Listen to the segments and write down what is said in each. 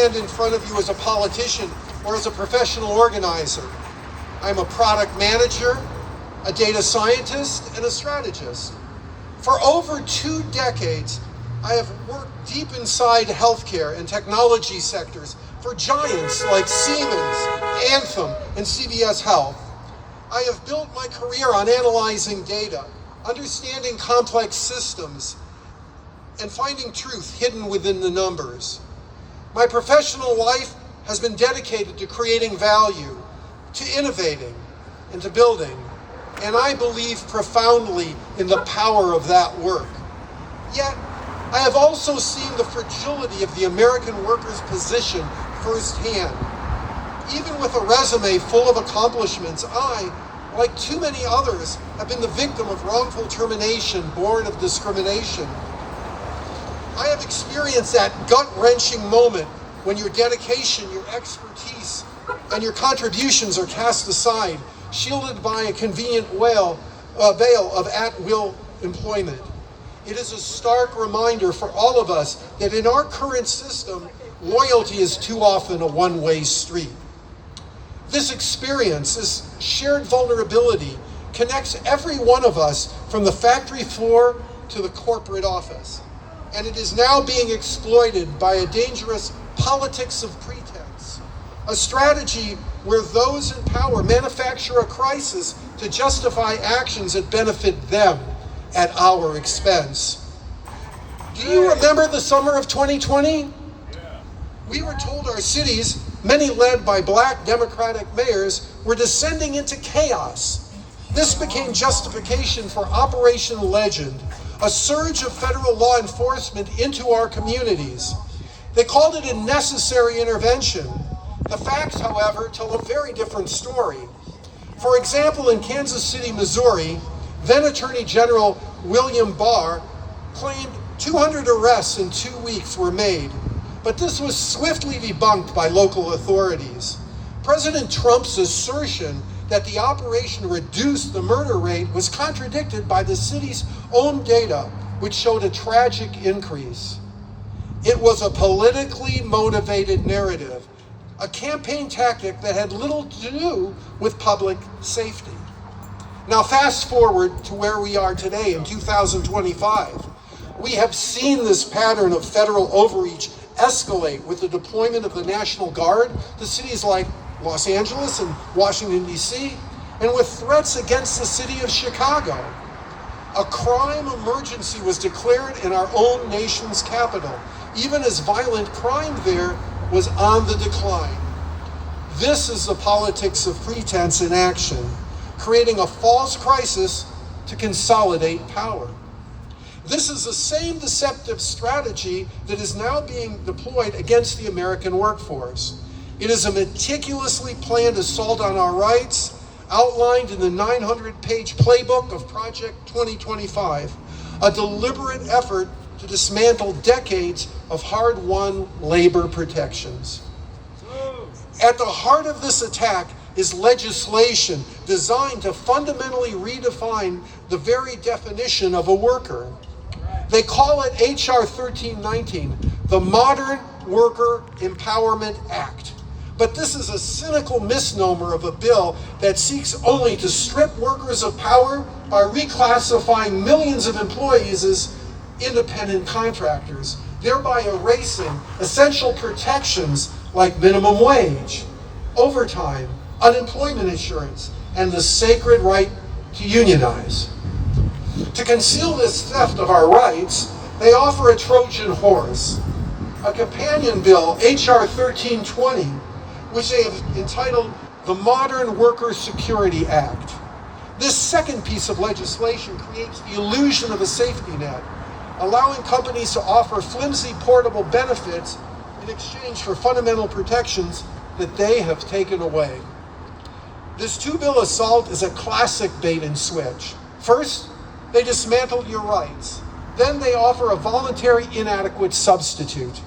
stand in front of you as a politician or as a professional organizer. I'm a product manager, a data scientist, and a strategist. For over 2 decades, I have worked deep inside healthcare and technology sectors for giants like Siemens, Anthem, and CVS Health. I have built my career on analyzing data, understanding complex systems, and finding truth hidden within the numbers. My professional life has been dedicated to creating value, to innovating, and to building. And I believe profoundly in the power of that work. Yet, I have also seen the fragility of the American worker's position firsthand. Even with a resume full of accomplishments, I, like too many others, have been the victim of wrongful termination born of discrimination. I have experienced that gut-wrenching moment when your dedication, your expertise, and your contributions are cast aside, shielded by a convenient veil of at-will employment. It is a stark reminder for all of us that in our current system, loyalty is too often a one-way street. This experience, this shared vulnerability, connects every one of us from the factory floor to the corporate office. And it is now being exploited by a dangerous politics of pretense, a strategy where those in power manufacture a crisis to justify actions that benefit them at our expense. Do you remember the summer of 2020? We were told our cities, many led by Black Democratic mayors, were descending into chaos. This became justification for Operation Legend, a surge of federal law enforcement into our communities. They called it a necessary intervention. The facts, however, tell a very different story. For example, in Kansas City, Missouri, then Attorney General William Barr claimed 200 arrests in 2 weeks were made, but this was swiftly debunked by local authorities. President Trump's assertion that the operation reduced the murder rate was contradicted by the city's own data, which showed a tragic increase. It was a politically motivated narrative, a campaign tactic that had little to do with public safety. Now fast forward to where we are today in 2025. We have seen this pattern of federal overreach escalate with the deployment of the National Guard to cities like Los Angeles and Washington, D.C., and with threats against the city of Chicago. A crime emergency was declared in our own nation's capital, even as violent crime there was on the decline. This is the politics of pretense in action, creating a false crisis to consolidate power. This is the same deceptive strategy that is now being deployed against the American workforce. It is a meticulously planned assault on our rights, outlined in the 900-page playbook of Project 2025, a deliberate effort to dismantle decades of hard-won labor protections. At the heart of this attack is legislation designed to fundamentally redefine the very definition of a worker. They call it H.R. 1319, the Modern Worker Empowerment Act. But this is a cynical misnomer of a bill that seeks only to strip workers of power by reclassifying millions of employees as independent contractors, thereby erasing essential protections like minimum wage, overtime, unemployment insurance, and the sacred right to unionize. To conceal this theft of our rights, they offer a Trojan horse, a companion bill, H.R. 1320, which they have entitled the Modern Worker Security Act. This second piece of legislation creates the illusion of a safety net, allowing companies to offer flimsy portable benefits in exchange for fundamental protections that they have taken away. This two-bill assault is a classic bait and switch. First, they dismantle your rights. Then they offer a voluntary inadequate substitute.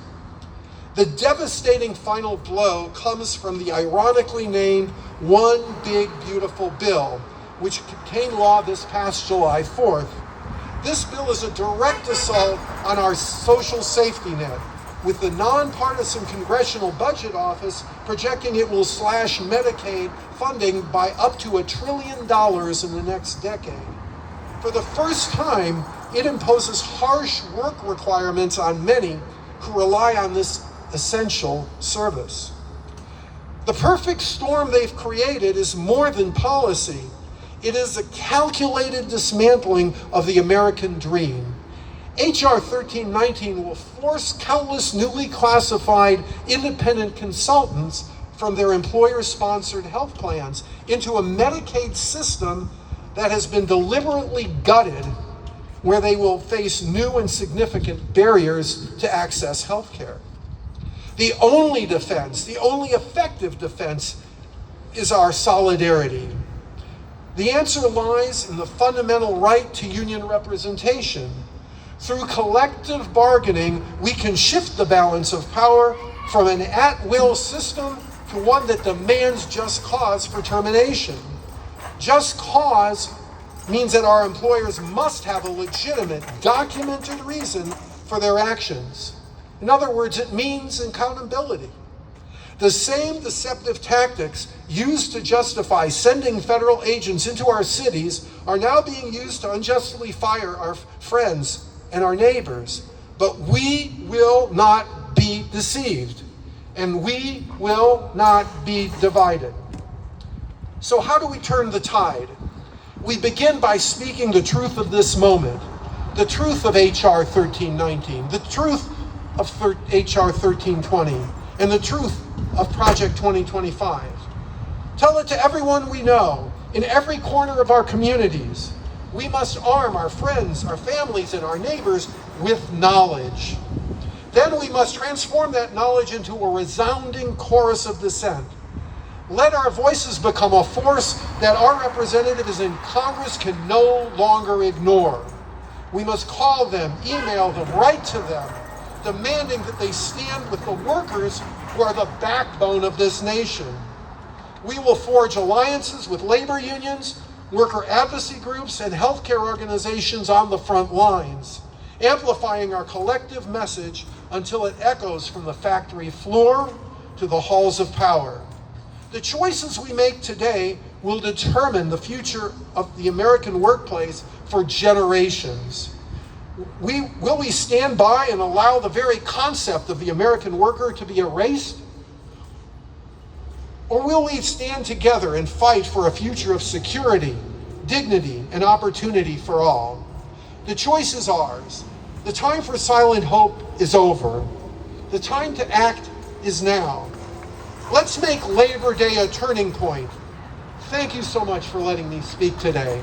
The devastating final blow comes from the ironically named One Big Beautiful Bill, which became law this past July 4th. This bill is a direct assault on our social safety net, with the nonpartisan Congressional Budget Office projecting it will slash Medicaid funding by up to $1 trillion in the next decade. For the first time, it imposes harsh work requirements on many who rely on this essential service. The perfect storm they've created is more than policy. It is a calculated dismantling of the American dream. H.R. 1319 will force countless newly classified independent consultants from their employer-sponsored health plans into a Medicaid system that has been deliberately gutted, where they will face new and significant barriers to access health care. The only defense, the only effective defense, is our solidarity. The answer lies in the fundamental right to union representation. Through collective bargaining, we can shift the balance of power from an at-will system to one that demands just cause for termination. Just cause means that our employers must have a legitimate, documented reason for their actions. In other words, it means accountability. The same deceptive tactics used to justify sending federal agents into our cities are now being used to unjustly fire our friends and our neighbors. But we will not be deceived, and we will not be divided. So how do we turn the tide? We begin by speaking the truth of this moment, the truth of H.R. 1319, the truth of H.R. 1320, and the truth of Project 2025. Tell it to everyone we know, in every corner of our communities. We must arm our friends, our families, and our neighbors with knowledge. Then we must transform that knowledge into a resounding chorus of dissent. Let our voices become a force that our representatives in Congress can no longer ignore. We must call them, email them, write to them, demanding that they stand with the workers who are the backbone of this nation. We will forge alliances with labor unions, worker advocacy groups, and healthcare organizations on the front lines, amplifying our collective message until it echoes from the factory floor to the halls of power. The choices we make today will determine the future of the American workplace for generations. Will we stand by and allow the very concept of the American worker to be erased? Or will we stand together and fight for a future of security, dignity, and opportunity for all? The choice is ours. The time for silent hope is over. The time to act is now. Let's make Labor Day a turning point. Thank you so much for letting me speak today.